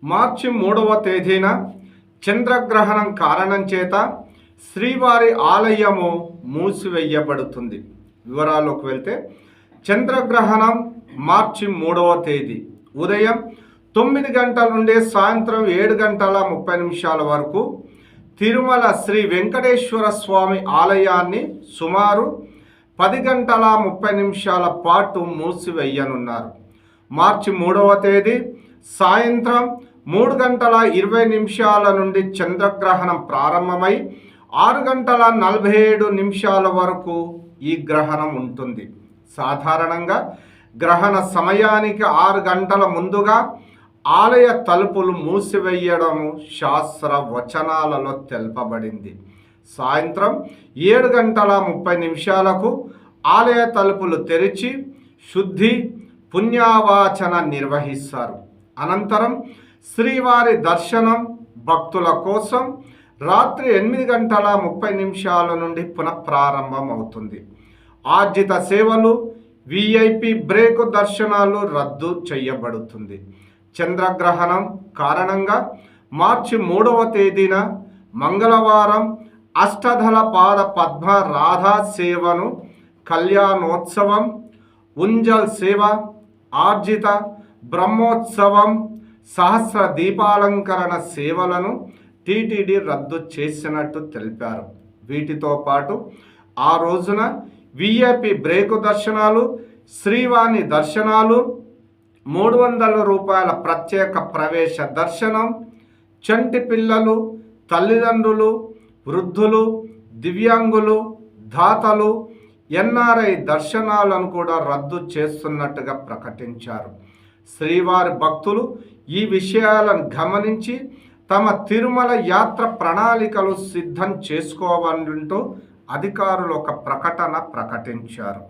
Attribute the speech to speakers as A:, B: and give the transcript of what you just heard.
A: మార్చి 3వ తేదీన చంద్రగ్రహణం కారణం చేత శ్రీవారి ఆలయము మూసివేయబడుతుంది. వివరాల్లోకి వెళ్తే చంద్రగ్రహణం మార్చి 3వ తేదీ ఉదయం 9 గంటల నుండి సాయంత్రం 7 గంటల 30 నిమిషాల వరకు తిరుమల శ్రీ వెంకటేశ్వర స్వామి ఆలయాన్ని సుమారు 10 గంటల 30 నిమిషాల పాటు మూసివేయనున్నారు. మార్చి 3వ తేదీ సాయంత్రం 3 గంటల 20 నిమిషాల నుండి చంద్రగ్రహణం ప్రారంభమై 6 గంటల 47 నిమిషాల వరకు ఈ గ్రహణం ఉంటుంది. సాధారణంగా గ్రహణ సమయానికి 6 గంటల ముందుగా ఆలయ తలుపులు మూసివేయడం శాస్త్ర వచనాలలో తెలుపబడింది. సాయంత్రం 7 గంటల 30 నిమిషాలకు ఆలయ తలుపులు తెరిచి శుద్ధి పుణ్యావాచన నిర్వహిస్తారు. అనంతరం శ్రీవారి దర్శనం భక్తుల కోసం రాత్రి 8 గంటల 30 నిమిషాల నుండి పునఃప్రారంభం అవుతుంది. ఆర్జిత సేవలు విఐపి బ్రేక్ దర్శనాలు రద్దు చేయబడుతుంది. చంద్రగ్రహణం కారణంగా మార్చి 3వ తేదీన మంగళవారం అష్టదళ పాద పద్మ రాధా సేవను, కళ్యాణోత్సవం, ఉంజల్ సేవ, ఆర్జిత బ్రహ్మోత్సవం, సహస్ర దీపాలంకరణ సేవలను టీటీడీ రద్దు చేసినట్టు తెలిపారు. వీటితో పాటు ఆ రోజున విఐపి బ్రేకు దర్శనాలు, శ్రీవాణి దర్శనాలు, 300 రూపాయల ప్రత్యేక ప్రవేశ దర్శనం, చంటి పిల్లలు, తల్లిదండ్రులు, వృద్ధులు, దివ్యాంగులు, దాతలు, ఎన్ఆర్ఐ దర్శనాలను కూడా రద్దు చేస్తున్నట్టుగా ప్రకటించారు. శ్రీవారి భక్తులు ఈ విషయాలను గమనించి తమ తిరుమల యాత్ర ప్రణాళికలు సిద్ధం చేసుకోవాలంటూ అధికారులు ఒక ప్రకటన ప్రకటించారు.